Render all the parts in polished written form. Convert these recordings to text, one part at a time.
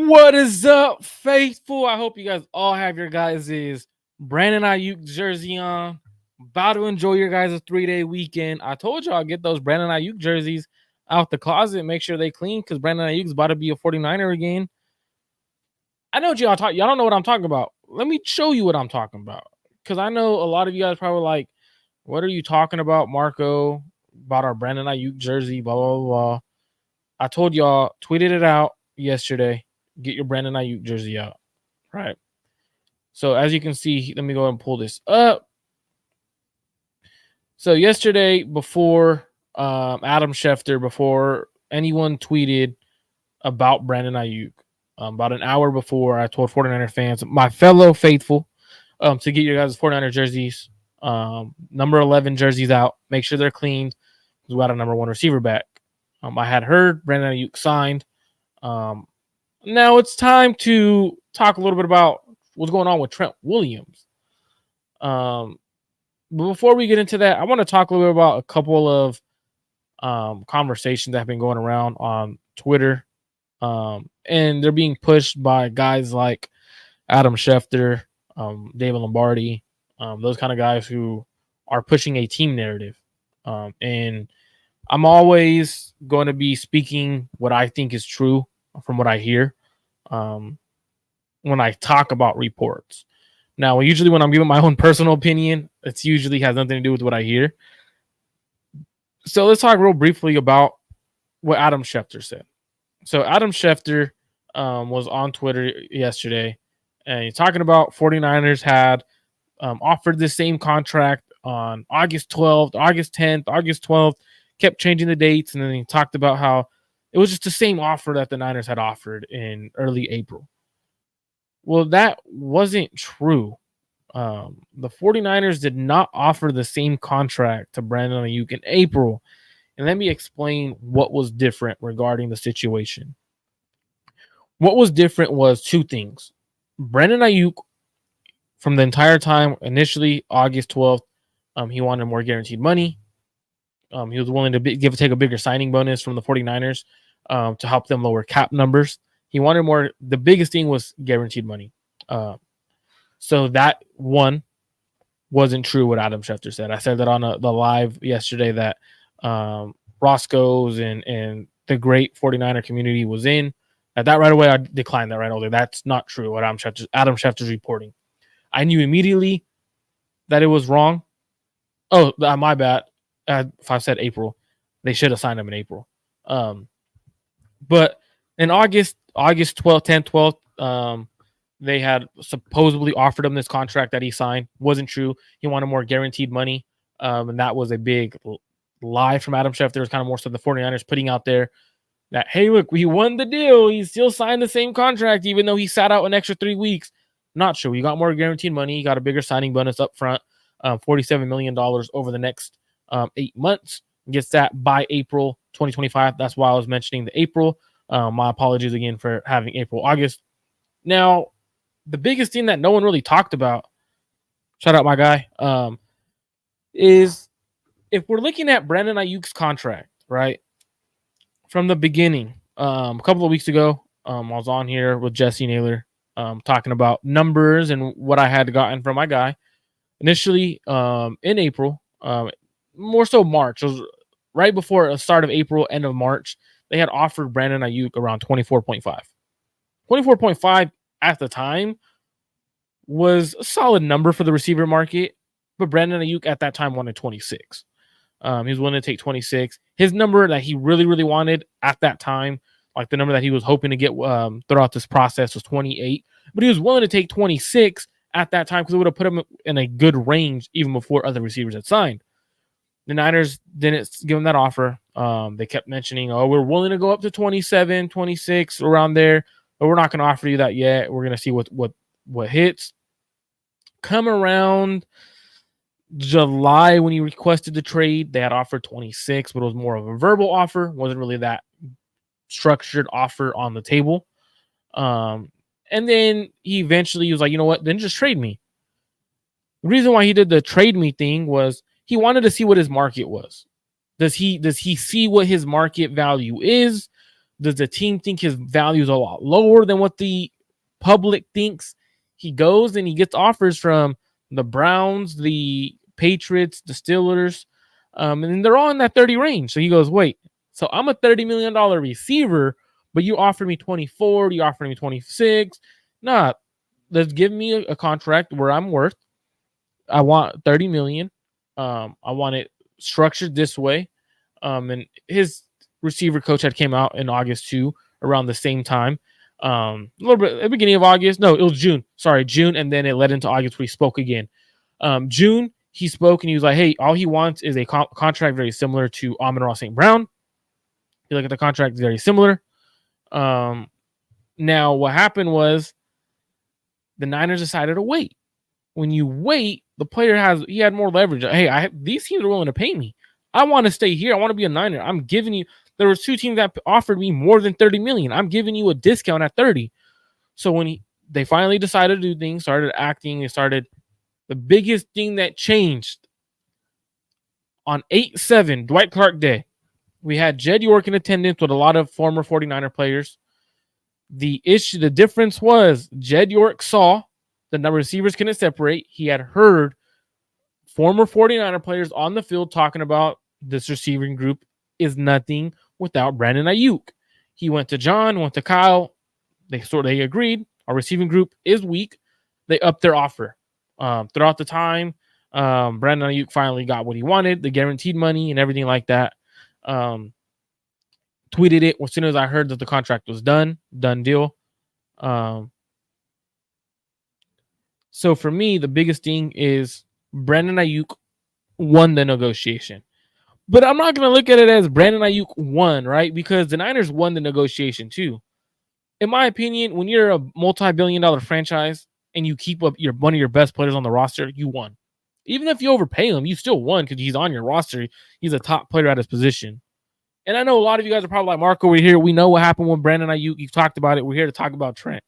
What is up, faithful? I hope you guys all have your guys' Brandon Aiyuk jersey on. About to enjoy your guys' 3-day weekend. I told y'all get those Brandon Aiyuk jerseys out the closet. Make sure they clean because Brandon Aiyuk's about to be a 49er again. I know what y'all talk. Y'all don't know what I'm talking about. Let me show you what I'm talking about. Because I know a lot of you guys probably like, what are you talking about, Marco? About our Brandon Aiyuk jersey, blah, blah, blah. I told y'all, tweeted it out yesterday. Get your Brandon Aiyuk jersey out. Right. So as you can see, let me go ahead and pull this up. So yesterday, before Adam Schefter, before anyone tweeted about Brandon Aiyuk, about an hour before, I told 49er fans, my fellow faithful, to get your guys' 49er jerseys, number 11 jerseys out. Make sure they're cleaned because we got a number 1 receiver back. I had heard Brandon Aiyuk signed. Now it's time to talk a little bit about what's going on with Trent Williams. But before we get into that, I want to talk a little bit about a couple of conversations that have been going around on Twitter. And they're being pushed by guys like Adam Schefter, David Lombardi, those kind of guys who are pushing a team narrative. And I'm always going to be speaking what I think is true from what I hear when I talk about reports. Now, usually when I'm giving my own personal opinion, it usually has nothing to do with what I hear. So let's talk real briefly about what Adam Schefter said. So Adam Schefter was on Twitter yesterday, and he's talking about 49ers had offered the same contract on August 12th, August 10th, August 12th, kept changing the dates, and then he talked about how it was just the same offer that the Niners had offered in early April. Well, that wasn't true. The 49ers did not offer the same contract to Brandon Aiyuk in April. And let me explain what was different regarding the situation. What was different was two things. Brandon Aiyuk, from the entire time, initially August 12th, he wanted more guaranteed money. He was willing to take a bigger signing bonus from the 49ers to help them lower cap numbers. He wanted more. The biggest thing was guaranteed money. So that one wasn't true what Adam Schefter said. I said that on the live yesterday that Roscoe's and the great 49er community was in. At that right away, I declined that right away. That's not true what Adam Schefter's reporting. I knew immediately that it was wrong. Oh, my bad. If I said April, they should have signed him in April. But in August 12th, 10th, 12th, they had supposedly offered him this contract that he signed. Wasn't true. He wanted more guaranteed money. And that was a big lie from Adam Schefter. It was kind of more so the 49ers putting out there that, hey, look, we won the deal. He still signed the same contract, even though he sat out an extra 3 weeks. Not true. He got more guaranteed money. He got a bigger signing bonus up front, $47 million over the next 8 months. Gets that by April 2025. That's why I was mentioning the April. My apologies again for having April, August. Now, the biggest thing that no one really talked about, shout out my guy, is if we're looking at Brandon Aiyuk's contract, right? From the beginning, a couple of weeks ago, I was on here with Jesse Naylor talking about numbers and what I had gotten from my guy. Initially, in April, more so March, it was right before the start of April, end of March, they had offered Brandon Aiyuk around 24.5. 24.5 at the time was a solid number for the receiver market, but Brandon Aiyuk at that time wanted 26. He was willing to take 26. His number that he really, really wanted at that time, like the number that he was hoping to get throughout this process, was 28. But he was willing to take 26 at that time because it would have put him in a good range even before other receivers had signed. The Niners didn't give him that offer. They kept mentioning, oh, we're willing to go up to 27, 26, around there, but we're not going to offer you that yet. We're going to see what hits. Come around July when he requested the trade, they had offered 26, but it was more of a verbal offer. Wasn't really that structured offer on the table. And then he eventually was like, you know what, then just trade me. The reason why he did the trade me thing was he wanted to see what his market was. Does he see what his market value is? Does the team think his value is a lot lower than what the public thinks? He goes and he gets offers from the Browns, the Patriots, the Steelers, and they're all in that 30 range. So he goes, wait, so I'm a $30 million receiver, but you offer me 24, you offer me 26. Nah, let's give me a contract where I'm worth. I want 30 million. I want it structured this way. And his receiver coach had came out in August too, around the same time. A little bit at the beginning of August. No, it was June. Sorry, June, and then it led into August where he spoke again. June, he spoke and he was like, hey, all he wants is a contract very similar to Amon-Ra St. Brown. You look at the contract, it's very similar. Now, what happened was the Niners decided to wait. When you wait, the player had more leverage. Hey, these teams are willing to pay me. I want to stay here. I want to be a Niner. I'm giving you. There was 2 teams that offered me more than 30 million. I'm giving you a discount at 30. So when they finally decided to do things, started acting, they started. The biggest thing that changed on 8/7, Dwight Clark Day, we had Jed York in attendance with a lot of former 49er players. The difference was Jed York saw the number of receivers couldn't separate. He had heard former 49er players on the field talking about this receiving group is nothing without Brandon Aiyuk. He went to John, went to Kyle. They agreed. Our receiving group is weak. They upped their offer. Throughout the time, Brandon Aiyuk finally got what he wanted, the guaranteed money and everything like that. Tweeted it as soon as I heard that the contract was done deal. So for me, the biggest thing is Brandon Aiyuk won the negotiation. But I'm not going to look at it as Brandon Aiyuk won, right? Because the Niners won the negotiation too. In my opinion, when you're a multi-billion-dollar franchise and you keep up one of your best players on the roster, you won. Even if you overpay him, you still won because he's on your roster. He's a top player at his position. And I know a lot of you guys are probably like, Marco, we're here. We know what happened with Brandon Aiyuk. You've talked about it. We're here to talk about Trent.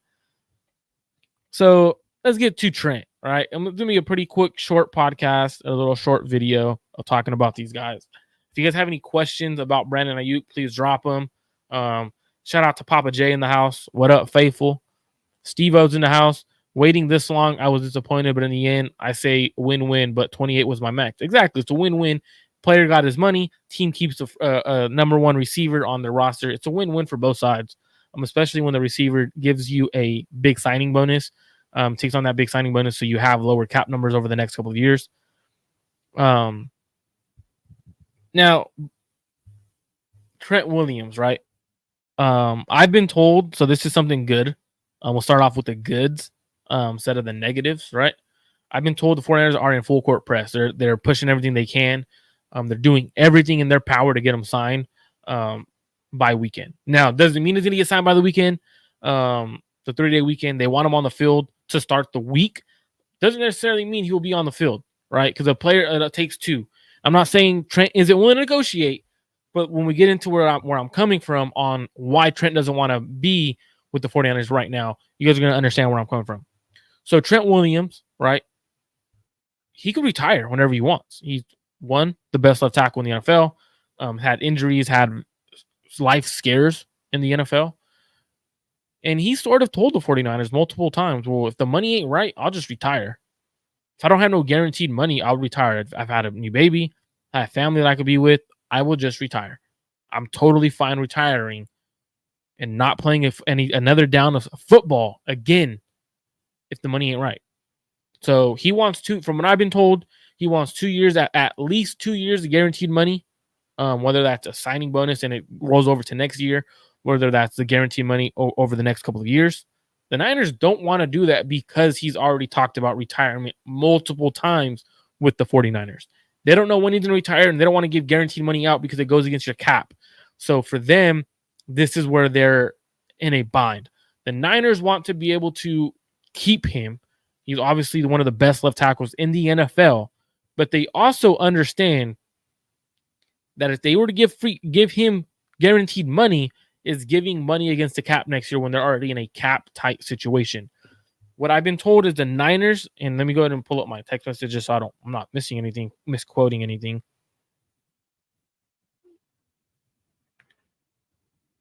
So let's get to Trent, right? I'm going to be a pretty quick, short podcast, a little short video of talking about these guys. If you guys have any questions about Brandon Aiyuk, please drop them. Shout out to Papa J in the house. What up, faithful? Steve-O's in the house. Waiting this long, I was disappointed, but in the end, I say win-win, but 28 was my max. Exactly. It's a win-win. Player got his money. Team keeps a number one receiver on their roster. It's a win-win for both sides, especially when the receiver gives you a big signing bonus, takes on that big signing bonus so you have lower cap numbers over the next couple of years. Now, Trent Williams, right? I've been told, so this is something good. We'll start off with the goods instead of the negatives, right? I've been told the 49ers are in full court press. They're pushing everything they can. They're doing everything in their power to get him signed by weekend. Now, doesn't mean he's going to get signed by the weekend. The 3-day weekend, they want him on the field to start the week. Doesn't necessarily mean he will be on the field, right? Because a player takes 2. I'm not saying Trent isn't willing to negotiate, but when we get into where I'm coming from on why Trent doesn't want to be with the 49ers right now, you guys are going to understand where I'm coming from. So Trent Williams, right? He could retire whenever he wants. He's the best left tackle in the NFL, had injuries, had life scares in the NFL. And he sort of told the 49ers multiple times, well, if the money ain't right, I'll just retire. If I don't have no guaranteed money, I'll retire. I've had a new baby, I have family that I could be with. I will just retire. I'm totally fine retiring and not playing another down of football again if the money ain't right. So he wants from what I've been told, he wants 2 years, at least 2 years of guaranteed money, whether that's a signing bonus and it rolls over to next year, whether that's the guaranteed money over the next couple of years. The Niners don't want to do that because he's already talked about retirement multiple times with the 49ers. They don't know when he's going to retire, and they don't want to give guaranteed money out because it goes against your cap. So for them, this is where they're in a bind. The Niners want to be able to keep him. He's obviously one of the best left tackles in the NFL, but they also understand that if they were to give him guaranteed money, is giving money against the cap next year when they're already in a cap tight situation. What I've been told is the Niners, and let me go ahead and pull up my text messages so I'm not missing anything, misquoting anything.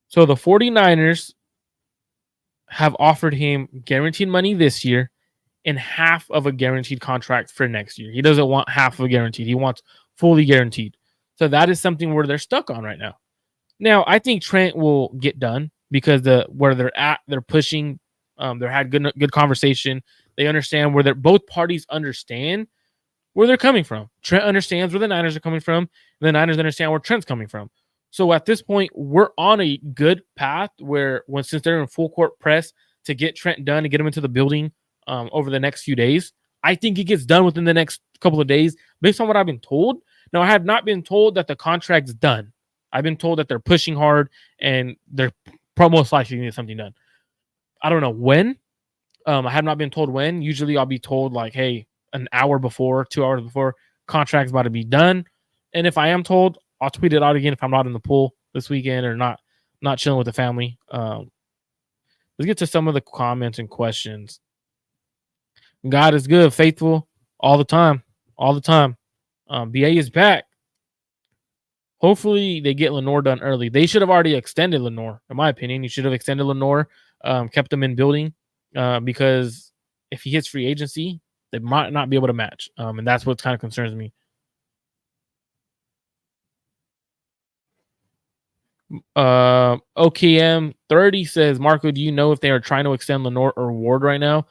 So the 49ers have offered him guaranteed money this year and half of a guaranteed contract for next year. He doesn't want half of a guaranteed. He wants fully guaranteed. So that is something where they're stuck on right now. Now, I think Trent will get done because where they're at, they're pushing. They had good conversation. They understand where they're both parties understand where they're coming from. Trent understands where the Niners are coming from, and the Niners understand where Trent's coming from. So at this point, we're on a good path where since they're in full court press to get Trent done and get him into the building over the next few days, I think he gets done within the next couple of days based on what I've been told. Now, I have not been told that the contract's done. I've been told that they're pushing hard and they're most likely to get something done. I don't know when. I have not been told when. Usually I'll be told like, hey, an hour before, 2 hours before, contract's about to be done. And if I am told, I'll tweet it out again if I'm not in the pool this weekend or not chilling with the family. Let's get to some of the comments and questions. God is good, faithful, all the time. All the time. BA is back. Hopefully they get Lenore done early. They should have already extended Lenore, in my opinion. You should have extended Lenore, kept him in building, because if he hits free agency, they might not be able to match. And that's what kind of concerns me. OKM 30 says, Marco, do you know if they are trying to extend Lenore or Ward right now?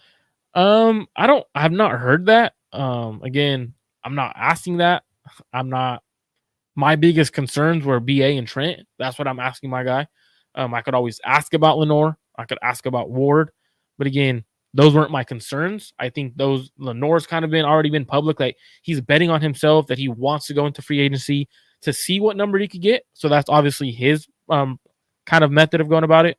I've not heard that. Again, I'm not asking that. My biggest concerns were BA and Trent. That's what I'm asking my guy. I could always ask about Lenore. I could ask about Ward. But again, those weren't my concerns. I think Lenore's kind of already been public. Like he's betting on himself that he wants to go into free agency to see what number he could get. So that's obviously his kind of method of going about it.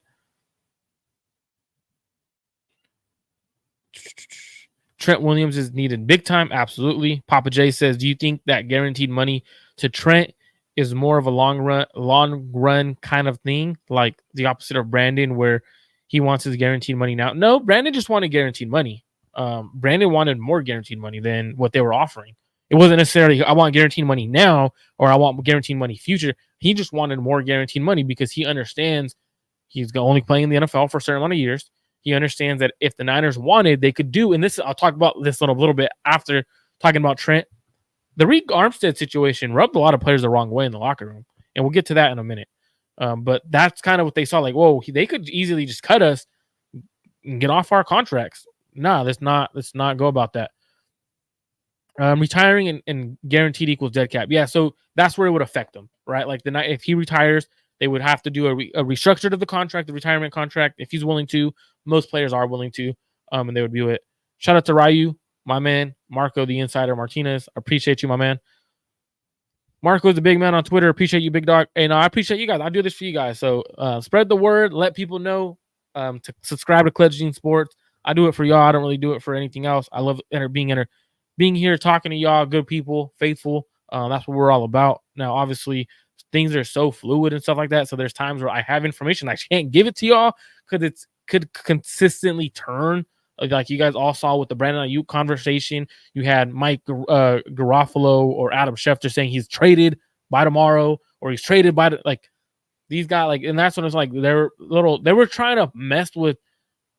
Trent Williams is needed big time. Absolutely. Papa J says, do you think that guaranteed money to Trent is more of a long run kind of thing, like the opposite of Brandon, where he wants his guaranteed money now? No, Brandon just wanted guaranteed money. Brandon wanted more guaranteed money than what they were offering. It wasn't necessarily, I want guaranteed money now or I want guaranteed money future. He just wanted more guaranteed money because he understands he's only playing in the NFL for a certain amount of years. He understands that if the Niners wanted, they could do. And this, I'll talk about this a little bit after talking about Trent. The Reed Armstead situation rubbed a lot of players the wrong way in the locker room. And we'll get to that in a minute. But that's kind of what they saw. Like, whoa, they could easily just cut us and get off our contracts. Nah, let's not go about that. Retiring and guaranteed equals dead cap. Yeah, so that's where it would affect them, right? Like if he retires, they would have to do a restructure of the contract, the retirement contract. If he's willing to, most players are willing to, and they would do it. Shout out to Ryu, my man, Marco, the Insider Martinez. I appreciate you, my man. Marco is the big man on Twitter. Appreciate you, big dog. And I appreciate you guys. I do this for you guys. So spread the word. Let people know to subscribe to Clutch Gene Sports. I do it for y'all. I don't really do it for anything else. I love being here, talking to y'all, good people, faithful. That's what we're all about. Now, obviously, things are so fluid and stuff like that. So there's times where I have information I can't give it to y'all because it could consistently turn. Like you guys all saw with the Brandon Aiyuk conversation, you had Mike Garofalo or Adam Schefter saying he's traded by tomorrow or he's traded by these guys. And that's when it's like they were trying to mess with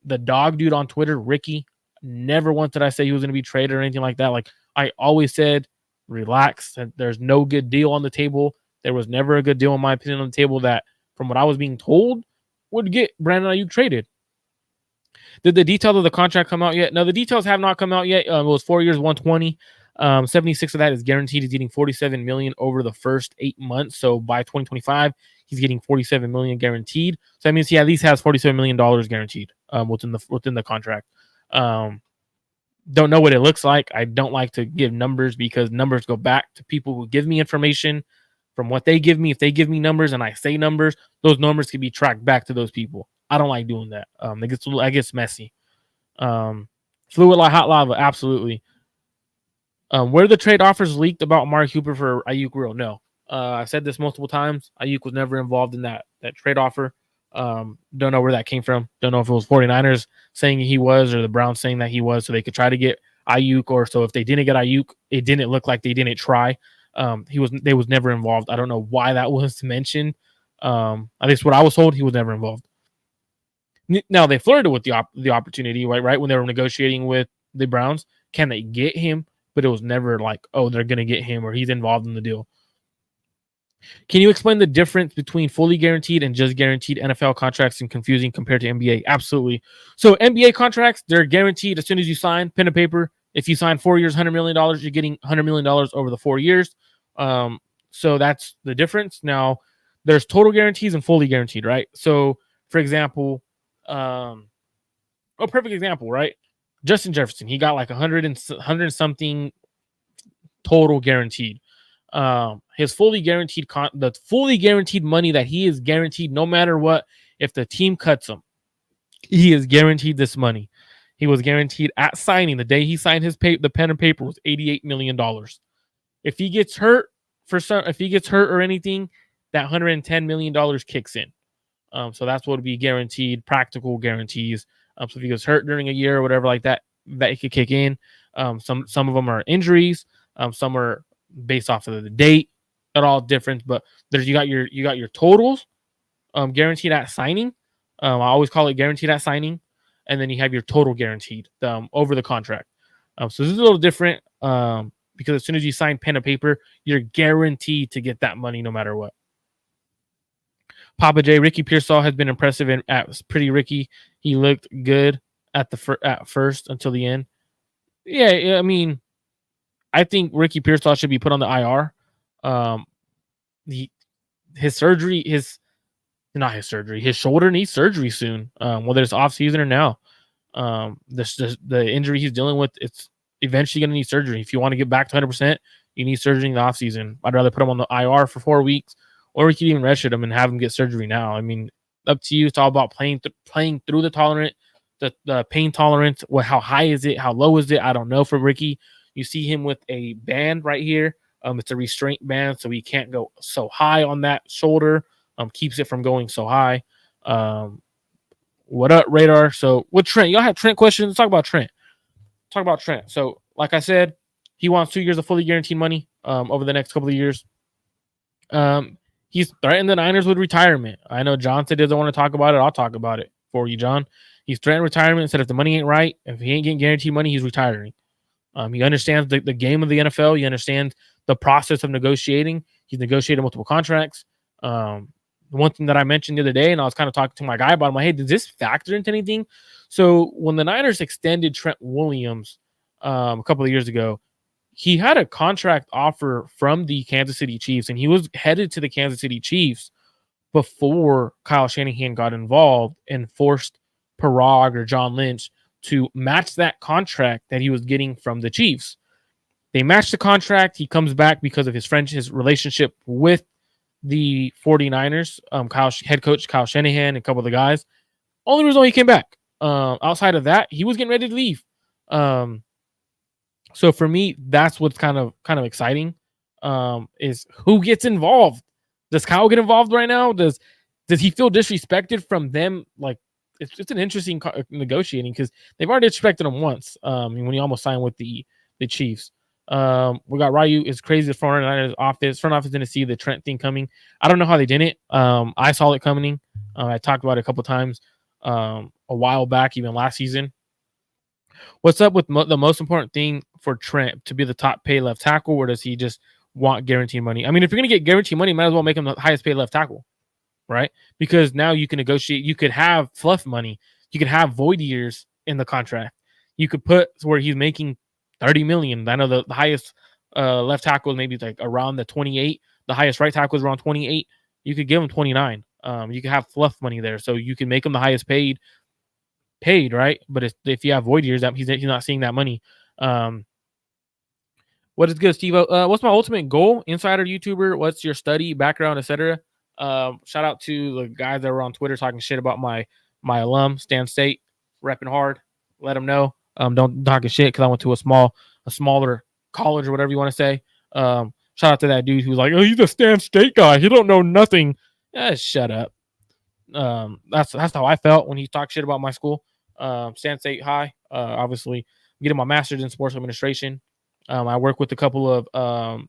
the dog dude on Twitter, Ricky. Never once did I say he was going to be traded or anything like that. Like I always said, relax. There's no good deal on the table. There was never a good deal, in my opinion, on the table that, from what I was being told, would get Brandon Aiyuk traded. Did the details of the contract come out yet? No, the details have not come out yet. It was 4 years, 120. 76 of that is guaranteed. He's getting $47 million over the first 8 months. So by 2025, he's getting $47 million guaranteed. So that means he at least has $47 million guaranteed within the contract. Don't know what it looks like. I don't like to give numbers because numbers go back to people who give me information from what they give me. If they give me numbers and I say numbers, those numbers can be tracked back to those people. I don't like doing that. It gets messy. Fluid like hot lava, absolutely. Were the trade offers leaked about Mark Cooper for Aiyuk real? No. I've said this multiple times. Aiyuk was never involved in that trade offer. Don't know where that came from. Don't know if it was 49ers saying he was or the Browns saying that he was so they could try to get Aiyuk, or so if they didn't get Aiyuk, it didn't look like they didn't try. They was never involved. I don't know why that was mentioned. At least what I was told, he was never involved. Now they flirted with the opportunity, right? When they were negotiating with the Browns, can they get him? But it was never like, oh, they're gonna get him or he's involved in the deal. Can you explain the difference between fully guaranteed and just guaranteed NFL contracts and confusing compared to NBA? Absolutely. So NBA contracts, they're guaranteed as soon as you sign, pen and paper. If you sign 4 years, $100 million, you're getting $100 million over the 4 years. So that's the difference. Now, there's total guarantees and fully guaranteed, right? So, for example, a perfect example, right? Justin Jefferson, he got like 100 something total guaranteed. His fully guaranteed the fully guaranteed money that he is guaranteed no matter what. If the team cuts him, he is guaranteed this money. He was guaranteed at signing. The day he signed the pen and paper was $88 million. If he gets hurt or anything, that $110 million kicks in. So that's what would be guaranteed, practical guarees. So if he gets hurt during a year or whatever like that, that it could kick in. Some of them are injuries. Some are based off of the date. They're all different, but you got your totals guaranteed at signing. I always call it guaranteed at signing, and then you have your total guaranteed over the contract. So this is a little different because as soon as you sign pen and paper, you're guaranteed to get that money no matter what. Papa J, Ricky Pearsall has been impressive at Pretty Ricky. He looked good at first until the end. Yeah, I mean, I think Ricky Pearsall should be put on the IR. His shoulder needs surgery soon. Whether it's off season or now. The injury he's dealing with, it's eventually going to need surgery. If you want to get back to 100%, you need surgery in the off season. I'd rather put him on the IR for 4 weeks, or we could even redshirt him and have him get surgery now. I mean, up to you. It's all about playing through the pain tolerance. How high is it? How low is it? I don't know. For Ricky, you see him with a band right here. It's a restraint band, so he can't go so high on that shoulder. Keeps it from going so high. What up, Radar? So with Trent, y'all have Trent questions? Let's talk about Trent. So, like I said, he wants 2 years of fully guaranteed money over the next couple of years. He's threatened the Niners with retirement. I know John said doesn't want to talk about it. I'll talk about it for you, John. He's threatened retirement and said if the money ain't right, if he ain't getting guaranteed money, he's retiring. He understands the game of the NFL. He understands the process of negotiating. He's negotiated multiple contracts. One thing that I mentioned the other day, and I was kind of talking to my guy about, I'm like, hey, does this factor into anything? So when the Niners extended Trent Williams a couple of years ago, he had a contract offer from the Kansas City Chiefs, and he was headed to the Kansas City Chiefs before Kyle Shanahan got involved and forced Parag or John Lynch to match that contract that he was getting from the Chiefs. They matched the contract. He comes back because of his relationship with the 49ers, head coach Kyle Shanahan and a couple of the guys. Only reason why he came back. Outside of that, he was getting ready to leave. So for me, that's what's kind of exciting. Is who gets involved? Does Kyle get involved right now? Does he feel disrespected from them? Like it's an interesting negotiating because they've already disrespected him once. When he almost signed with the Chiefs. We got Ryu. It's crazy. The front office didn't see the Trent thing coming. I don't know how they didn't. I saw it coming. I talked about it a couple times a while back, even last season. What's up with the most important thing for Trent to be the top paid left tackle, or does he just want guaranteed money? I mean, if you're going to get guaranteed money, might as well make him the highest paid left tackle, right? Because now you can negotiate. You could have fluff money. You could have void years in the contract. You could put where he's making $30 million. I know the highest left tackle is maybe like around the 28. The highest right tackle is around 28. You could give him 29. You could have fluff money there, so you can make him the highest paid, right? But if you have void years, that he's not seeing that money. What is good, Steve? What's my ultimate goal? Insider YouTuber. What's your study background, etc. Shout out to the guys that were on Twitter talking shit about my alum, Stan State, repping hard. Let them know. Don't talk shit because I went to a smaller college or whatever you want to say. Shout out to that dude who's like, oh, he's a Stan State guy. He don't know nothing. Shut up. That's how I felt when he talked shit about my school. Stan State High. Obviously, I'm getting my master's in sports administration. I work with a couple of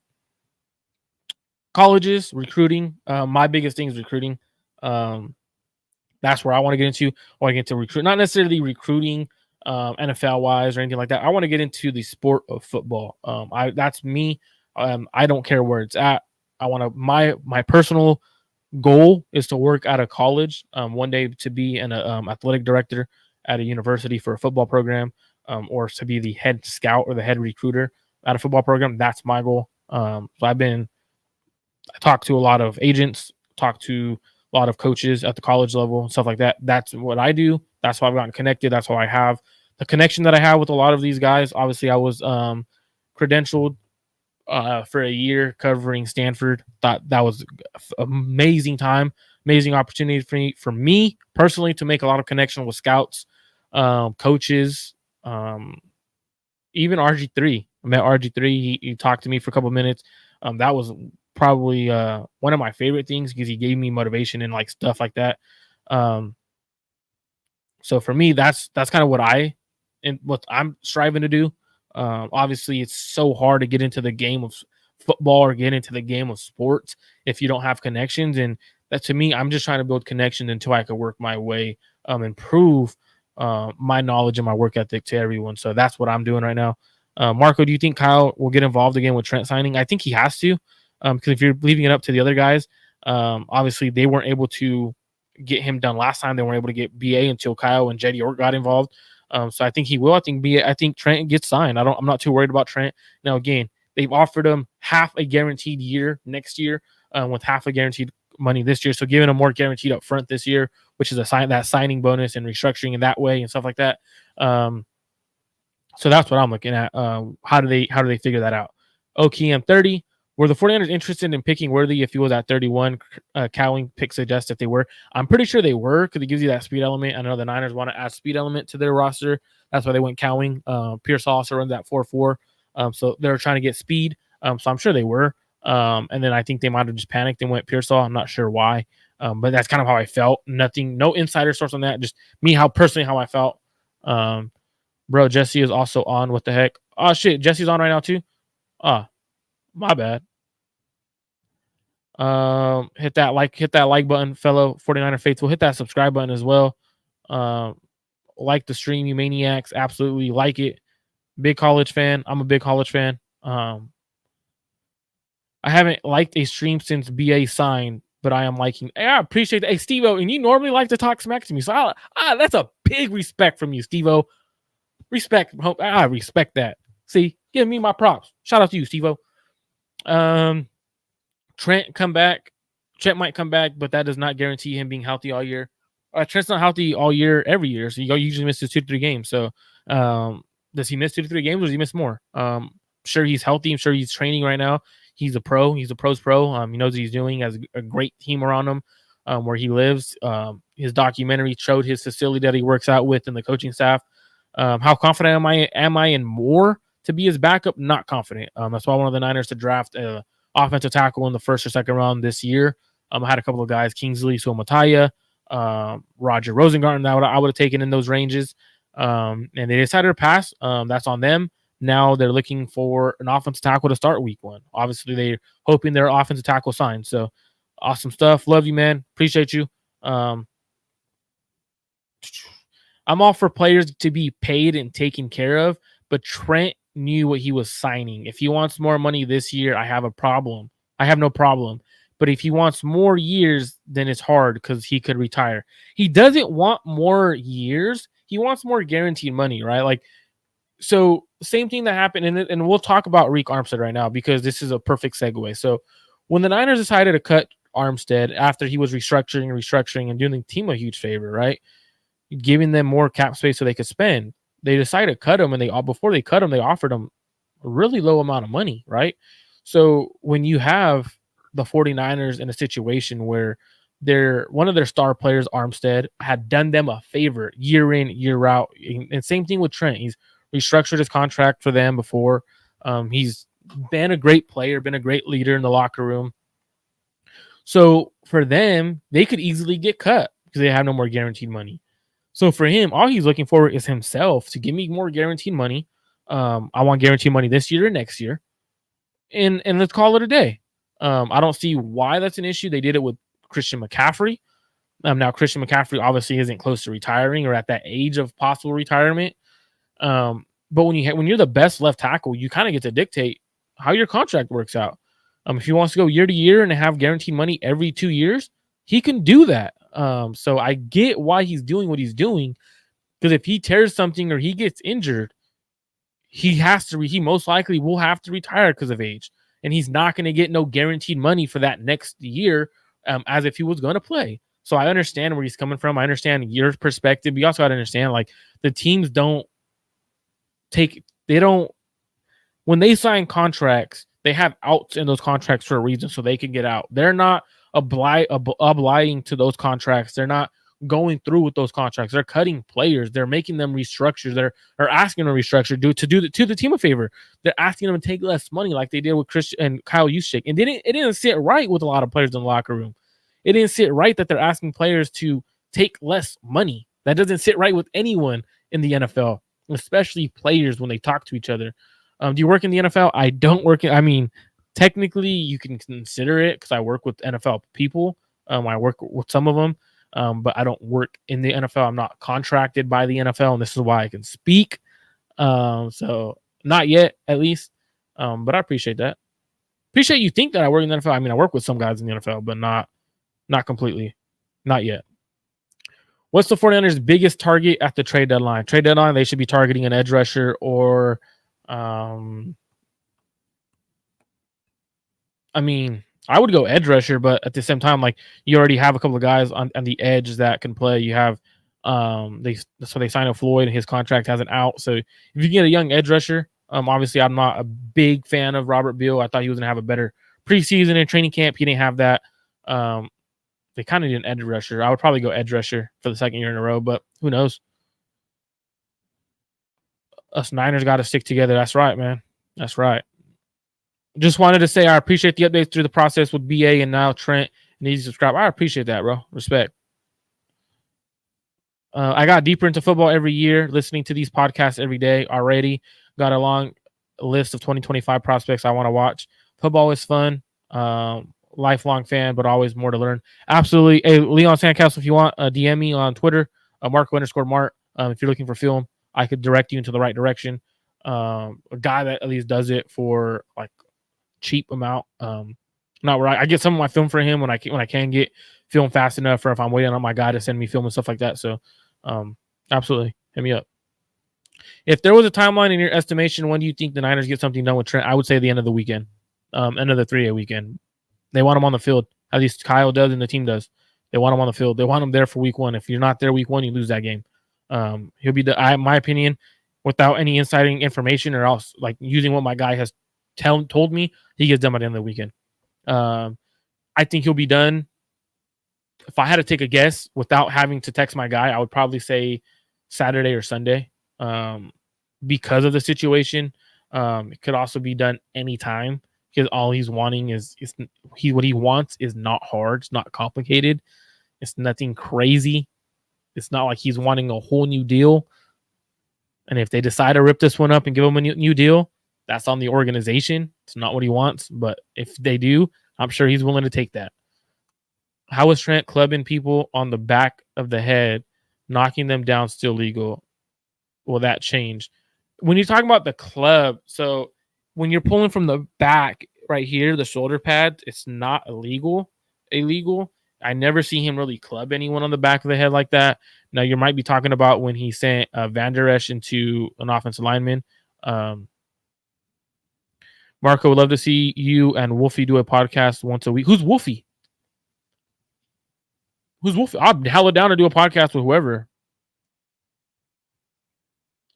colleges, recruiting. My biggest thing is recruiting. That's where I want to get into. I want to get into recruit, not necessarily recruiting NFL wise or anything like that. I want to get into the sport of football. That's me. I don't care where it's at. I want to my personal goal is to work at a college one day to be an athletic director at a university for a football program, or to be the head scout or the head recruiter at a football program. That's my goal. So I talked to a lot of agents, talked to a lot of coaches at the college level and stuff like that. That's what I do. That's why I've gotten connected. That's why I have the connection that I have with a lot of these guys. Obviously, I was credentialed for a year covering Stanford. Thought that was amazing time, amazing opportunity for me personally to make a lot of connection with scouts, coaches, even RG3. I met RG3. He talked to me for a couple of minutes. That was probably one of my favorite things because he gave me motivation and like stuff like that. So for me, that's kind of what I'm striving to do. Obviously, it's so hard to get into the game of football or get into the game of sports if you don't have connections. And that, to me, I'm just trying to build connections until I can work my way, improve my knowledge and my work ethic to everyone. So that's what I'm doing right now. Marco, do you think Kyle will get involved again with Trent signing? I think he has to, because if you're leaving it up to the other guys, obviously they weren't able to get him done last time. They weren't able to get BA until Kyle and Jetty York got involved. So I think he will. I think Trent gets signed. I'm not too worried about Trent. Now, again, they've offered him half a guaranteed year next year, with half a guaranteed money this year. So giving him more guaranteed up front this year, which is that signing bonus and restructuring in that way and stuff like that. So that's what I'm looking at. How do they figure that out? OKM 30. Were the 49ers interested in picking Worthy if he was at 31? Cowling pick suggests if they were. I'm pretty sure they were, because it gives you that speed element. I know the Niners want to add speed element to their roster. That's why they went Cowling. Pierce also runs that 4-4. So they're trying to get speed. So I'm sure they were. And then I think they might have just panicked and went Pearsall. I'm not sure why. But that's kind of how I felt. No insider source on that. Just me, how I felt. Bro, Jesse is also on. What the heck? Oh, shit. Jesse's on right now, too? My bad. Hit that like button, fellow 49er faithful. Hit that subscribe button as well. Like the stream, you maniacs. Absolutely like it. Big college fan. I'm a big college fan. I haven't liked a stream since BA signed, but I am liking. Hey, I appreciate that. Hey, Steve-O, and you normally like to talk smack to me, so that's a big respect from you, Steve-O. Respect. I respect that. See, give me my props. Shout out to you, Steve-O. Trent might come back, but that does not guarantee him being healthy all year. Trent's not healthy all year, every year, so he usually misses 2 to 3 games. So, does he miss 2 to 3 games, or does he miss more? Sure, he's healthy. I'm sure he's training right now. He's a pro. He's a pro's pro. He knows what he's doing. He has a great team around him, where he lives. His documentary showed his facility that he works out with and the coaching staff. How confident am I in Moore to be his backup? Not confident. That's why I wanted the Niners to draft a offensive tackle in the first or second round this year. I had a couple of guys, Kingsley Suamataia, Roger Rosengarten, that I would have taken in those ranges. And they decided to pass. That's on them. Now they're looking for an offensive tackle to start week 1. Obviously, they're hoping their offensive tackle signs. So awesome stuff. Love you, man. Appreciate you. I'm all for players to be paid and taken care of, but Trent knew what he was signing. If he wants more money this year, I have a problem. I have no problem. But if he wants more years, then it's hard because he could retire. He doesn't want more years. He wants more guaranteed money, right? Like, so same thing that happened, and we'll talk about Reek Armstead right now because this is a perfect segue. So when the Niners decided to cut Armstead after he was restructuring and doing the team a huge favor, right? Giving them more cap space so they could spend. They decided to cut him, and before they cut him, they offered him a really low amount of money, right? So when you have the 49ers in a situation where one of their star players, Armstead, had done them a favor year in, year out, and same thing with Trent. He's restructured his contract for them before. He's been a great player, been a great leader in the locker room. So for them, they could easily get cut because they have no more guaranteed money. So for him, all he's looking for is himself to give me more guaranteed money. I want guaranteed money this year and next year. And let's call it a day. I don't see why that's an issue. They did it with Christian McCaffrey. Now Christian McCaffrey obviously isn't close to retiring or at that age of possible retirement. But when you're the best left tackle, you kind of get to dictate how your contract works out. If he wants to go year to year and have guaranteed money every 2 years, he can do that. So I get why he's doing what he's doing, because if he tears something or he gets injured, he most likely will have to retire because of age, and he's not going to get no guaranteed money for that next year, as if he was going to play. So I understand where he's coming from. I understand your perspective. You also got to understand, like, the teams when they sign contracts, they have outs in those contracts for a reason, so they can get out. They're not obliging to those contracts. They're not going through with those contracts. They're cutting players. They're making them restructure. They're asking them to restructure to the team a favor. They're asking them to take less money, like they did with Christian and Kyle Juszczyk. And it didn't sit right with a lot of players in the locker room. It didn't sit right that they're asking players to take less money. That doesn't sit right with anyone in the NFL, especially players when they talk to each other. Do you work in the NFL? I don't work in. I mean, technically, you can consider it because I work with NFL people. I work with some of them. But I don't work in the NFL. I'm not contracted by the NFL, and this is why I can speak. So not yet, at least. But I appreciate that. Appreciate you think that I work in the NFL. I mean, I work with some guys in the NFL, but not completely. Not yet. What's the 49ers' biggest target at the trade deadline? Trade deadline, they should be targeting an edge rusher or I mean, I would go edge rusher, but at the same time, like, you already have a couple of guys on the edge that can play. You have they signed up Floyd and his contract has an out. So if you get a young edge rusher, obviously I'm not a big fan of Robert Beal. I thought he was gonna have a better preseason and training camp. He didn't have that. They kind of did an edge rusher. I would probably go edge rusher for the second year in a row, but who knows? Us Niners got to stick together. That's right, man. That's right. Just wanted to say I appreciate the updates through the process with BA and now Trent and Easy Subscribe. I appreciate that, bro. Respect. I got deeper into football every year, listening to these podcasts every day already. Got a long list of 2025 prospects I want to watch. Football is fun. Lifelong fan, but always more to learn. Absolutely. Hey, Leon Sandcastle, if you want, DM me on Twitter, Marco_Mart. If you're looking for film, I could direct you into the right direction. A guy that at least does it for like cheap amount. Not where I get some of my film for him when I can get film fast enough, or if I'm waiting on my guy to send me film and stuff like that. So absolutely hit me up. If there was a timeline in your estimation, when do you think the Niners get something done with Trent? I would say the end of the weekend, end of the 3-day weekend. They want him on the field. At least Kyle does and the team does. They want him on the field. They want him there for week 1. If you're not there week 1, you lose that game. He'll be my opinion, without any inciting information or else, like, using what my guy has told me, he gets done by the end of the weekend. I think he'll be done. If I had to take a guess without having to text my guy, I would probably say Saturday or Sunday, because of the situation. It could also be done anytime, because all he's wanting is what he wants is not hard. It's not complicated. It's nothing crazy. It's not like he's wanting a whole new deal. And if they decide to rip this one up and give him a new deal, that's on the organization. It's not what he wants. But if they do, I'm sure he's willing to take that. How is Trent clubbing people on the back of the head, knocking them down still legal? Will that change? When you're talking about the club, so when you're pulling from the back right here, the shoulder pad, it's not illegal. I never see him really club anyone on the back of the head like that. Now, you might be talking about when he sent Van Der Esch into an offensive lineman. Marco, would love to see you and Wolfie do a podcast once a week. Who's Wolfie? I'll hella down to do a podcast with whoever.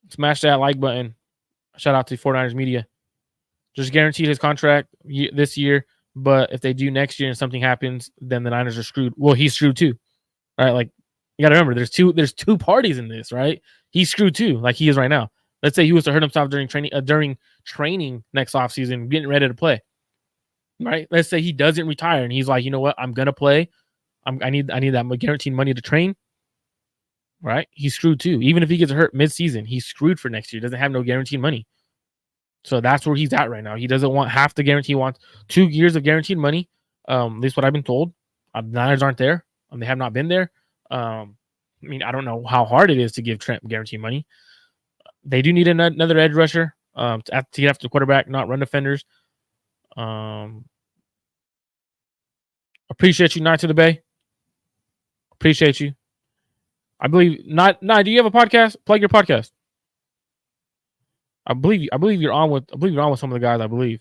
Smash that like button. Shout out to 49ers Media. Just guaranteed his contract this year, but if they do next year and something happens, then the Niners are screwed. Well, he's screwed too, right? Like, you got to remember, there's two parties in this, right? He's screwed too, like he is right now. Let's say he was to hurt himself during training next offseason, getting ready to play, right? Let's say he doesn't retire and he's like, you know what, I'm gonna play. I need that guaranteed money to train, right? He's screwed too. Even if he gets hurt mid-season, he's screwed for next year. Doesn't have no guaranteed money. So that's where he's at right now. He doesn't want half the guarantee. He wants 2 years of guaranteed money. At least what I've been told. The Niners aren't there. They have not been there. I mean, I don't know how hard it is to give Trent guaranteed money. They do need another edge rusher to get after the quarterback, not run defenders. Appreciate you, Night to the Bay. Appreciate you. I believe not. Do you have a podcast? Plug your podcast. I believe you're on with some of the guys. I believe.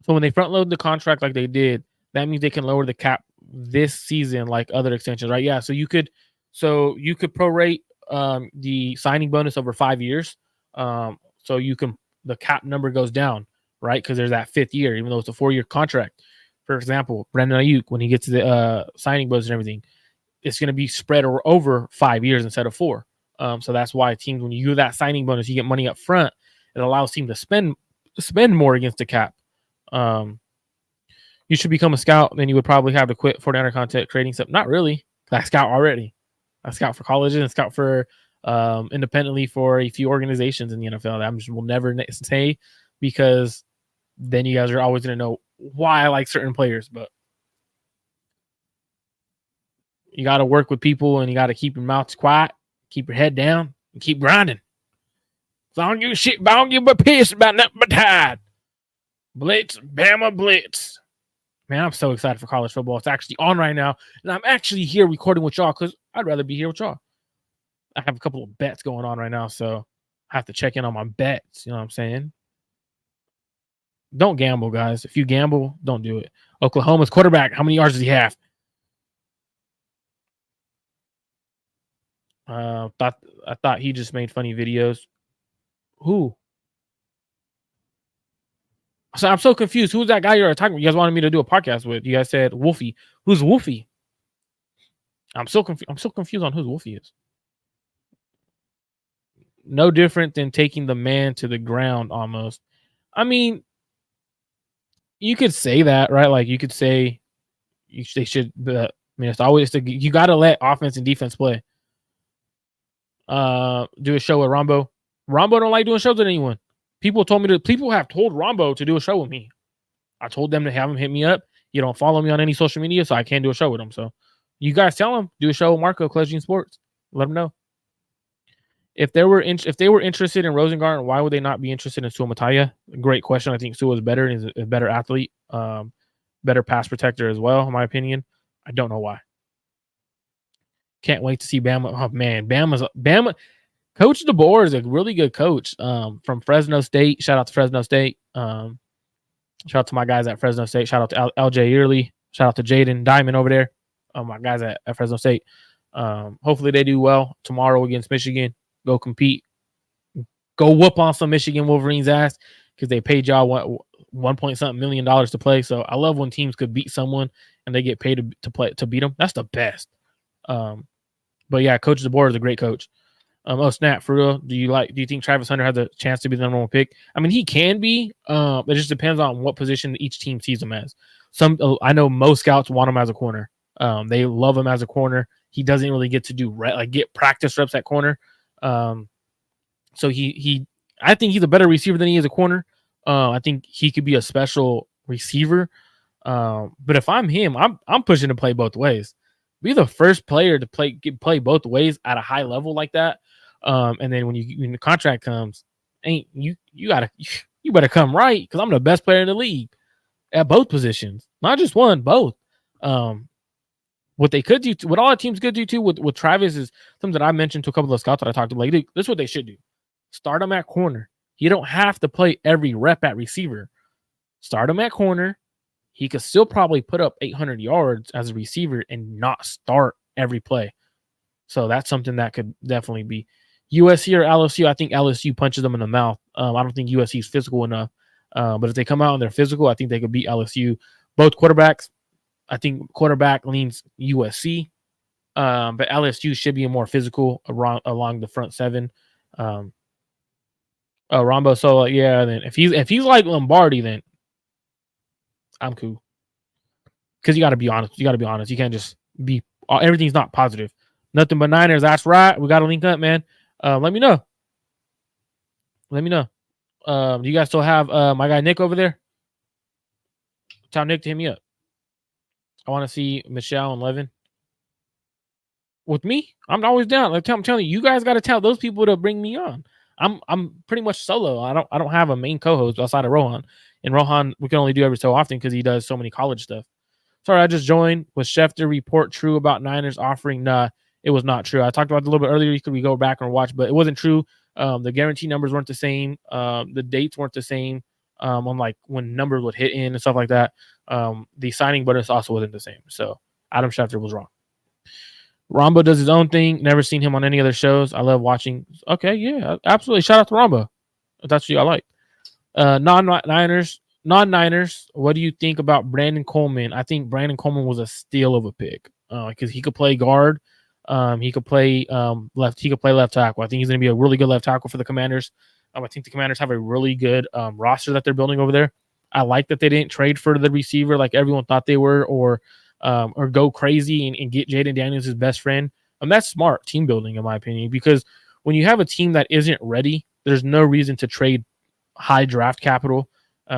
So when they front load the contract like they did, that means they can lower the cap this season like other extensions, right? Yeah. So you could prorate the signing bonus over 5 years. So the cap number goes down, right? Because there's that fifth year, even though it's a 4-year contract. For example, Brandon Aiyuk, when he gets the signing bonus and everything, it's going to be spread over 5 years instead of 4. So that's why teams, when you do that signing bonus, you get money up front. It allows teams to spend more against the cap. You should become a scout, then you would probably have to quit 49er content creating stuff. Not really. I scout already. I scout for colleges and scout for independently for a few organizations in the NFL. That will never say, because then you guys are always going to know why I like certain players. But you got to work with people, and you got to keep your mouths quiet, keep your head down, and keep grinding. So I don't give a shit, but I don't give a piss about nothing but tide. Blitz, Bama Blitz. Man, I'm so excited for college football. It's actually on right now, and I'm actually here recording with y'all because I'd rather be here with y'all. I have a couple of bets going on right now, so I have to check in on my bets. You know what I'm saying? Don't gamble, guys. If you gamble, don't do it. Oklahoma's quarterback, how many yards does he have? I thought he just made funny videos. Who? So I'm so confused. Who's that guy you're talking about? You guys wanted me to do a podcast with. You guys said Wolfie. Who's Wolfie? I'm so confused on who Wolfie is. No different than taking the man to the ground almost. I mean, you could say that, right? Like you could say they should, but I mean, you got to let offense and defense play. Do a show with Rombo. Rombo don't like doing shows with anyone. People have told Rombo to do a show with me. I told them to have him hit me up. You don't follow me on any social media, so I can't do a show with him. So you guys tell him, do a show with Marco, Collegian Sports. Let him know. If they were interested in Rosengarten, why would they not be interested in Suamataya? Great question. I think Sua is better and is a better athlete, better pass protector as well, in my opinion. I don't know why. Can't wait to see Bama. Oh man, Bama. Coach DeBoer is a really good coach from Fresno State. Shout out to Fresno State. Shout out to my guys at Fresno State. Shout out to LJ Early. Shout out to Jaden Diamond over there. My guys at Fresno State. Hopefully they do well tomorrow against Michigan. Go compete. Go whoop on some Michigan Wolverines ass because they paid y'all $1 million to play. So I love when teams could beat someone and they get paid to beat them. That's the best. But yeah, Coach DeBoer is a great coach. Oh snap! For real, do you think Travis Hunter has a chance to be the number 1 pick? I mean, he can be. It just depends on what position each team sees him as. I know most scouts want him as a corner. They love him as a corner. He doesn't really get to do get practice reps at corner. So I think he's a better receiver than he is a corner. I think he could be a special receiver. But if I'm him, I'm pushing to play both ways. Be the first player to play both ways at a high level like that. And then when the contract comes, you better come right, because I'm the best player in the league at both positions, not just one, both. What they could do, what all the teams could do too with Travis is something that I mentioned to a couple of scouts that I talked to. Like, this is what they should do: start him at corner. You don't have to play every rep at receiver. Start him at corner. He could still probably put up 800 yards as a receiver and not start every play. So that's something that could definitely be USC or LSU. I think LSU punches them in the mouth. I don't think USC is physical enough. But if they come out and they're physical, I think they could beat LSU. Both quarterbacks, I think quarterback leans USC. But LSU should be more physical along the front seven. Rombo. So yeah, then if he's like Lombardi, then I'm cool. Because you got to be honest. You can't just be everything's not positive. Nothing but Niners. That's right. We got to link up, man. Let me know. Do you guys still have my guy Nick over there? Tell Nick to hit me up. I want to see Michelle and Levin. with me, I'm always down. Like I'm telling you, you guys got to tell those people to bring me on. I'm pretty much solo. I don't have a main co-host outside of Rohan. And Rohan we can only do every so often because he does so many college stuff. Sorry, I just joined. Was Schefter report true about Niners offering? Nah, it was not true. I talked about it a little bit earlier. Could we go back and watch, but it wasn't true. The guarantee numbers weren't the same. The dates weren't the same. On like when numbers would hit in and stuff like that. The signing bonus also wasn't the same. So Adam Schefter was wrong. Rambo does his own thing. Never seen him on any other shows. I love watching. Okay, yeah, absolutely. Shout out to Rambo. That's what I like. Non-Niners. What do you think about Brandon Coleman? I think Brandon Coleman was a steal of a pick because he could play guard. He could play left. He could play left tackle. I think he's going to be a really good left tackle for the Commanders. I think the Commanders have a really good roster that they're building over there. I like that they didn't trade for the receiver like everyone thought they were, or go crazy and get Jaden Daniels his best friend. That's smart team building, in my opinion, because when you have a team that isn't ready, there's no reason to trade high draft capital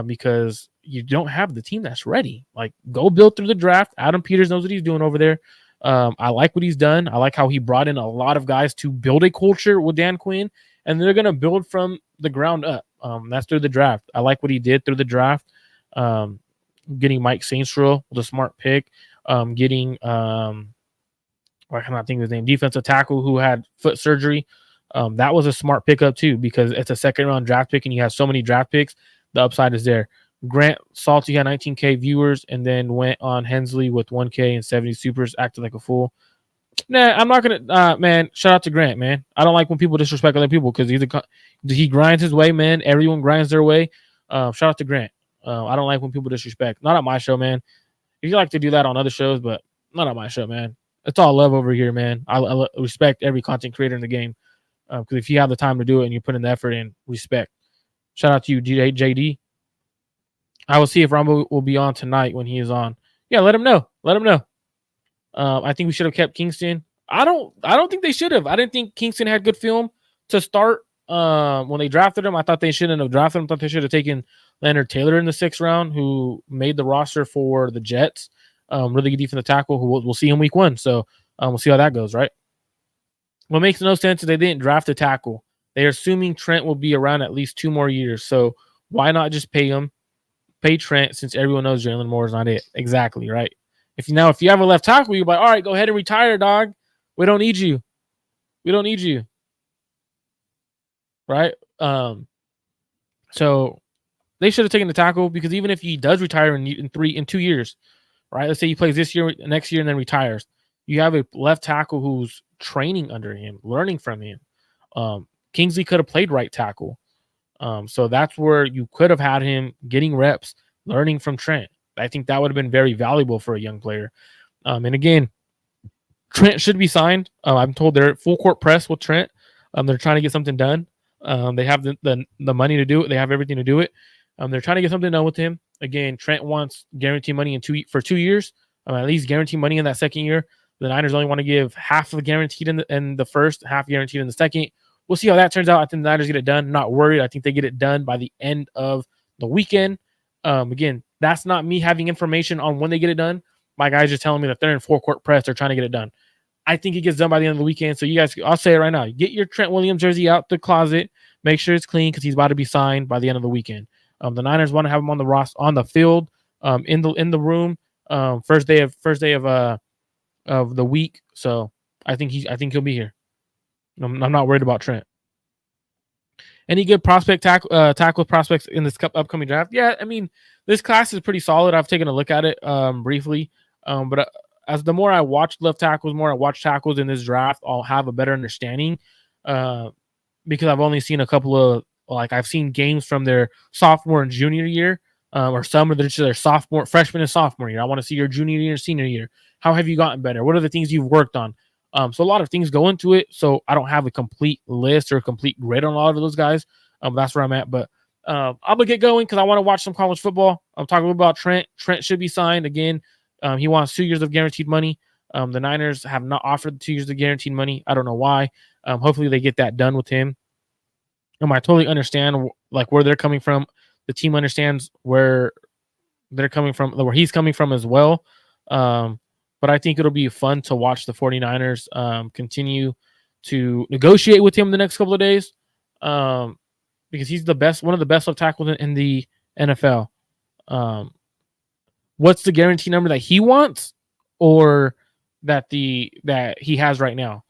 because you don't have the team that's ready. Like, go build through the draft. Adam Peters knows what he's doing over there. I like what he's done. I like how he brought in a lot of guys to build a culture with Dan Quinn, and they're going to build from the ground up. That's through the draft. I like what he did through the draft. Getting Mike Saintsrell was a smart pick. Getting I cannot think of his name, defensive tackle who had foot surgery. That was a smart pickup too, because it's a second round draft pick and you have so many draft picks. The upside is there. Grant Salty had 19K viewers and then went on Hensley with 1K and 70 supers, acted like a fool. Nah, I'm not gonna. Man, shout out to Grant, man. I don't like when people disrespect other people because he grinds his way, man. Everyone grinds their way. Shout out to Grant. I don't like when people disrespect. Not at my show, man. If you like to do that on other shows, but not on my show, man. It's all love over here, man. I respect every content creator in the game because if you have the time to do it and you put in the effort in, respect. Shout out to you, JD. I will see if Rambo will be on tonight when he is on. Yeah, let him know. Let him know. I think we should have kept Kingston. I don't think they should have. I didn't think Kingston had good film to start when they drafted him. I thought they shouldn't have drafted him. I thought they should have taken Leonard Taylor in the 6th round, who made the roster for the Jets. Really good defensive tackle who we'll see in week 1. So we'll see how that goes, right? What makes no sense is they didn't draft a tackle. They're assuming Trent will be around at least 2 more years. So why not just pay him? Pay Trent since everyone knows Jalen Moore is not it. Exactly, right? If you have a left tackle, you're like, all right, go ahead and retire, dog. We don't need you. We don't need you. Right? So they should have taken the tackle because even if he does retire in 2 years, right? Let's say he plays this year, next year, and then retires. You have a left tackle who's training under him, learning from him. Kingsley could have played right tackle. So that's where you could have had him getting reps, learning from Trent. I think that would have been very valuable for a young player. And again, Trent should be signed. I'm told they're at full court press with Trent. They're trying to get something done. They have the money to do it. They have everything to do it. They're trying to get something done with him. Again, Trent wants guaranteed money for 2 years. At least guaranteed money in that second year. The Niners only want to give half of guaranteed in the first, half guaranteed in the second. We'll see how that turns out. I think the Niners get it done. Not worried. I think they get it done by the end of the weekend. Again, that's not me having information on when they get it done. My guys just telling me that they're in full court press. They're trying to get it done. I think it gets done by the end of the weekend. So you guys, I'll say it right now. Get your Trent Williams jersey out the closet. Make sure it's clean because he's about to be signed by the end of the weekend. The Niners want to have him on the field, in the room, first day of the week. So I think he'll be here. I'm not worried about Trent. Any good tackle prospects in this upcoming draft? Yeah, I mean, this class is pretty solid. I've taken a look at it briefly, but as the more I watch left tackles, more I watch tackles in this draft, I'll have a better understanding because I've only seen a couple of, I've seen games from their sophomore and junior year, or some of their sophomore, freshman and sophomore year. I want to see your junior year and senior year. How have you gotten better? What are the things you've worked on? So a lot of things go into it. So I don't have a complete list or a complete grade on a lot of those guys. That's where I'm at. But I'm gonna get going because I want to watch some college football. I'm talking about Trent. Trent should be signed again. He wants 2 years of guaranteed money. The Niners have not offered 2 years of guaranteed money. I don't know why. Hopefully they get that done with him. I totally understand where they're coming from. The team understands where they're coming from, where he's coming from as well. but I think it'll be fun to watch the 49ers continue to negotiate with him the next couple of days, because he's one of the best left tackles in the NFL. What's the guarantee number that he wants, or that he has right now?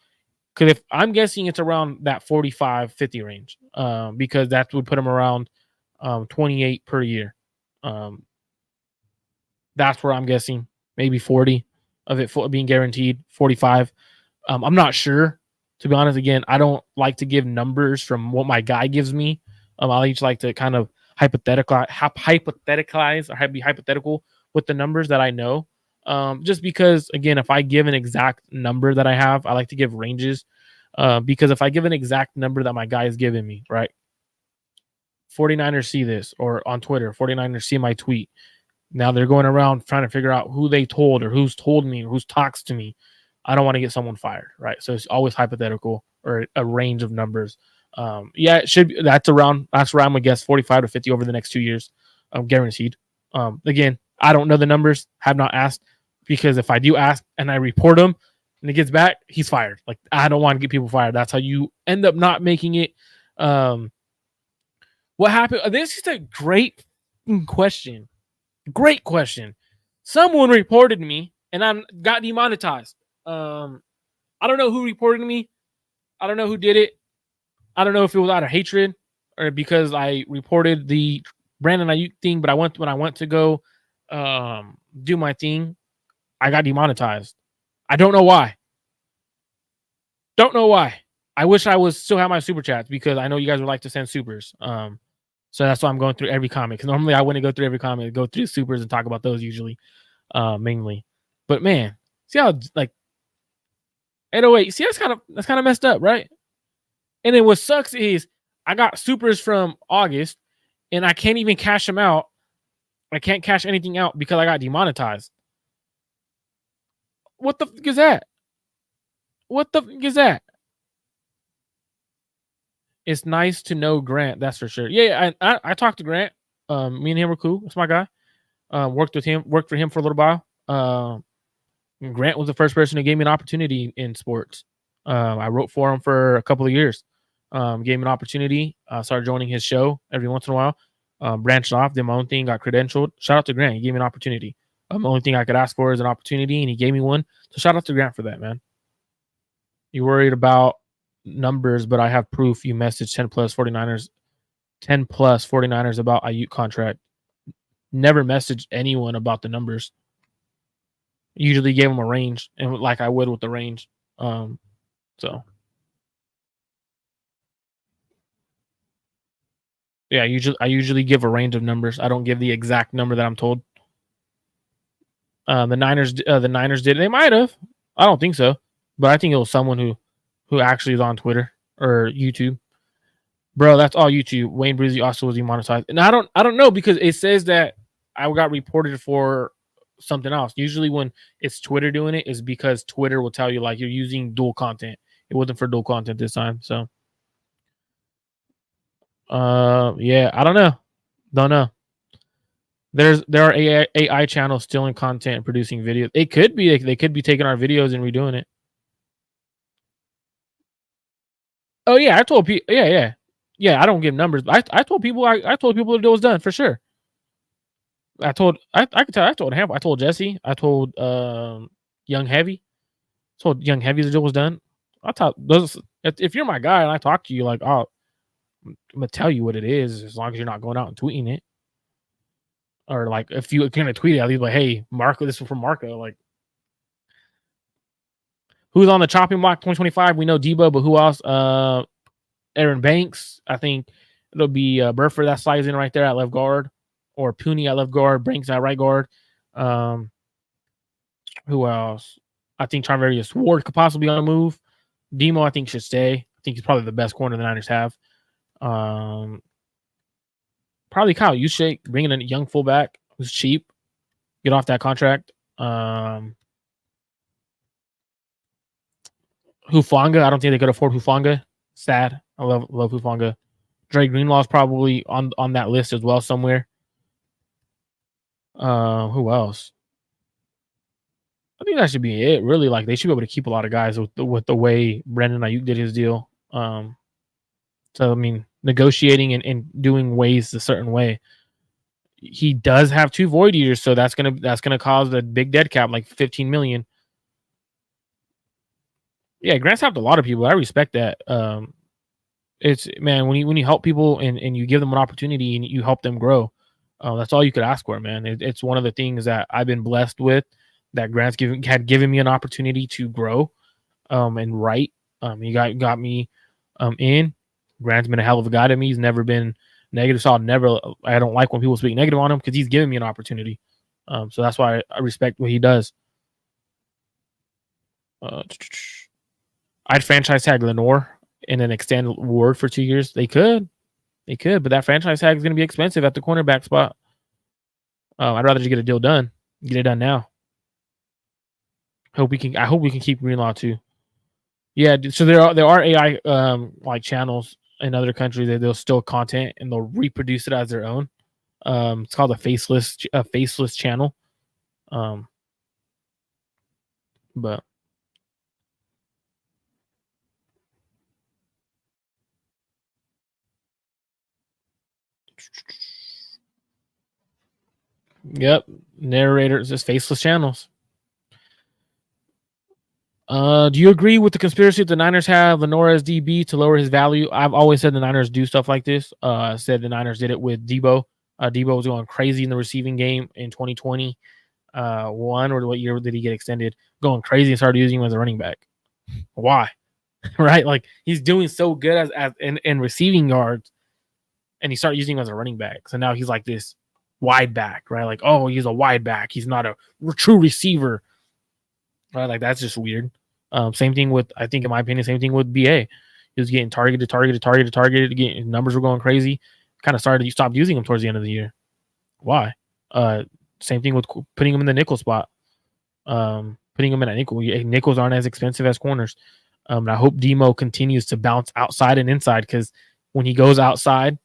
Because if I'm guessing it's around that 45-50 range, because that would put him around 28 per year. That's where I'm guessing, maybe 40 of it being guaranteed, 45. I'm not sure, to be honest. Again, I don't like to give numbers from what my guy gives me. I each like to kind of hypotheticalize or be hypothetical with the numbers that I know. Just because, again, if I give an exact number that I have, I like to give ranges. Because if I give an exact number that my guy is giving me, right? 49ers see this, or on Twitter, 49ers see my tweet. Now they're going around trying to figure out who they told, or who's told me, or who's talks to me. I don't want to get someone fired, right? So it's always hypothetical, or a range of numbers. Yeah, it should be, that's where I'm gonna guess 45 to 50 over the next 2 years, guaranteed. Again, I don't know the numbers, have not asked, because if I do ask and I report him and it gets back, he's fired. Like, I don't want to get people fired. That's how you end up not making it. What happened? This is a great question. Great question. Someone reported me and I got demonetized. I don't know who reported me. I don't know who did it. I don't know if it was out of hatred or because I reported the Brandon Aiyuk thing, but when I went to go do my thing, I got demonetized. I don't know why. Don't know why. I wish I still have my super chats, because I know you guys would like to send supers. So that's why I'm going through every comment. Because normally I wouldn't go through every comment, go through supers and talk about those usually, mainly. But man, see how like 808. See, that's kind of messed up, right? And then what sucks is I got supers from August, and I can't even cash them out. I can't cash anything out because I got demonetized. What the fuck is that? What the fuck is that? It's nice to know Grant, that's for sure. Yeah, I talked to Grant. Me and him were cool. That's my guy. Worked for him for a little while. Grant was the first person who gave me an opportunity in sports. I wrote for him for a couple of years. Gave me an opportunity. Started joining his show every once in a while. Branched off, did my own thing, got credentialed. Shout out to Grant. He gave me an opportunity. The only thing I could ask for is an opportunity, and he gave me one. So shout out to Grant for that, man. You worried about numbers, but I have proof you messaged 10 plus 49ers about Aiyuk contract. Never messaged anyone about the numbers. Usually gave them a range, and like I would with the range. So yeah, I usually give a range of numbers. I don't give the exact number that I'm told. The Niners did. They might have. I don't think so, but I think it was someone who actually is on Twitter or YouTube. Bro, that's all YouTube. Wayne Breezy also was demonetized, and I don't know, because it says that I got reported for something else. Usually when it's Twitter doing it, is because Twitter will tell you like you're using dual content. It wasn't for dual content this time, so yeah, I don't know. There are AI channels stealing content and producing videos. It could be they could be taking our videos and redoing it. Oh yeah, I told people. Yeah. I don't give numbers, but I told people. I told people that it was done for sure. I could tell. I told him. I told Jesse. I told Young Heavy. Told Young Heavy the deal was done. I thought those. If you're my guy and I talk to you, like, oh, I'm gonna tell you what it is, as long as you're not going out and tweeting it. Or like, if you're gonna tweet it, at least like, hey, Marco, this is from Marco. Like, who's on the chopping block 2025? We know Debo, but who else? Aaron Banks. I think it'll be Burford that slides in right there at left guard, or Pooney at left guard, Banks at right guard. Who else? I think Charvarius Ward could possibly be on the move. Demo, I think, should stay. I think he's probably the best corner the Niners have. Probably Kyle Juszczyk, bringing in a young fullback who's cheap. Get off that contract. Hufanga, I don't think they could afford Hufanga. Sad. I love Hufanga. Dre Greenlaw's probably on that list as well somewhere. Who else? I think that should be it. Really, like they should be able to keep a lot of guys with the way Brandon Aiyuk did his deal. So I mean, negotiating and doing ways a certain way. He does have 2 void years, so that's gonna cause a big dead cap, like 15 million. Yeah, Grant's helped a lot of people. I respect that. It's man, when you help people and you give them an opportunity and you help them grow, that's all you could ask for, man. It's one of the things that I've been blessed with, that Grant's given me an opportunity to grow, and write. He got me in. Grant's been a hell of a guy to me. He's never been negative, so I don't like when people speak negative on him because he's giving me an opportunity. So that's why I respect what he does. I'd franchise tag Lenore and then extend Ward for 2 years. They could, but that franchise tag is going to be expensive at the cornerback spot. I'd rather just get a deal done. Get it done now. I hope we can keep Greenlaw too. Yeah, so there are AI like channels in other countries that they'll steal content and they'll reproduce it as their own. It's called a faceless channel. But yep, narrators, just faceless channels. Do you agree with the conspiracy that the Niners have Lenore as DB to lower his value? I've always said the Niners do stuff like this. Said the Niners did it with Debo. Debo was going crazy in the receiving game in 2020. One or what year did he get extended? Going crazy and started using him as a running back. Why? Right? Like he's doing so good as in receiving yards, and he started using him as a running back. So now he's like this wide back, right? Like, oh, he's a wide back. He's not a true receiver. Right? Like that's just weird. Same thing with, I think in my opinion, same thing with BA. He was getting targeted. Again, numbers were going crazy. Kind of started, you stopped using him towards the end of the year. Why? Same thing with putting him in the nickel spot. Putting him in a nickel. Nickels aren't as expensive as corners. And I hope Demo continues to bounce outside and inside, because when he goes outside,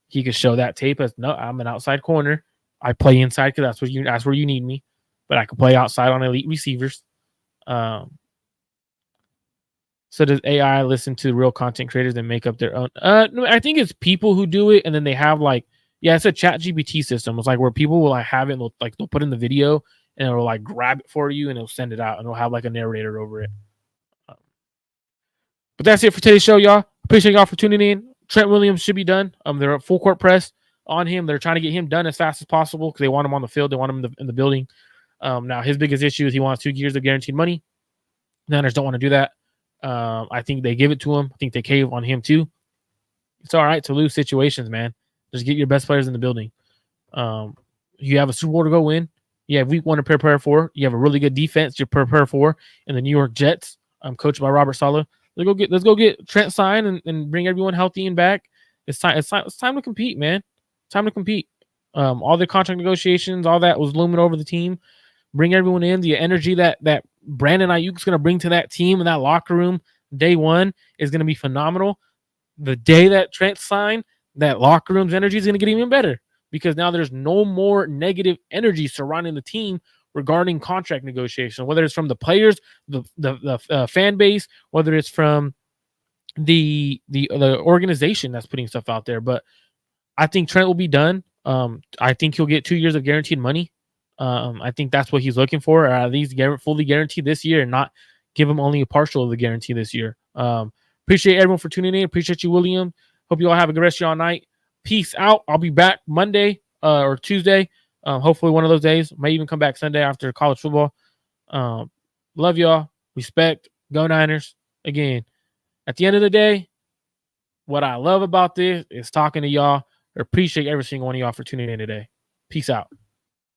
he could show that tape as, no, I'm an outside corner. I play inside because that's where you need me. But I can play outside on elite receivers. So does AI listen to real content creators and make up their own? No, I think it's people who do it, and then they have it's a chat GPT system. It's like where people will have it, they'll put in the video and it'll like grab it for you and it'll send it out and it'll have like a narrator over it. But that's it for today's show, y'all. Appreciate y'all for tuning in. Trent Williams should be done. They're at full court press on him. They're trying to get him done as fast as possible because they want him on the field. They want him in the building. Now his biggest issue is he wants 2 years of guaranteed money. The Niners don't want to do that. I think they give it to him. I think they cave on him too. It's all right to lose situations, man. Just get your best players in the building. You have a Super Bowl to go win. You have week 1 to prepare for. You have a really good defense to prepare for in the New York Jets. Coached by Robert Saleh. Let's go get Trent signed and bring everyone healthy and back. It's time to compete, man. Time to compete. All the contract negotiations, all that was looming over the team. Bring everyone in. The energy that Brandon Aiyuk is going to bring to that team and that locker room day one is going to be phenomenal. The day that Trent signed, that locker room's energy is going to get even better because now there's no more negative energy surrounding the team regarding contract negotiation, whether it's from the players, the fan base, whether it's from the organization that's putting stuff out there. But I think Trent will be done. I think he'll get 2 years of guaranteed money. I think that's what he's looking for, or at least fully guaranteed this year and not give him only a partial of the guarantee this year. Appreciate everyone for tuning in. Appreciate you, William. Hope you all have a good rest of your night. Peace out. I'll be back Monday or Tuesday. Hopefully one of those days. May even come back Sunday after college football. Love y'all. Respect. Go Niners. Again, at the end of the day, what I love about this is talking to y'all. I appreciate every single one of y'all for tuning in today. Peace out.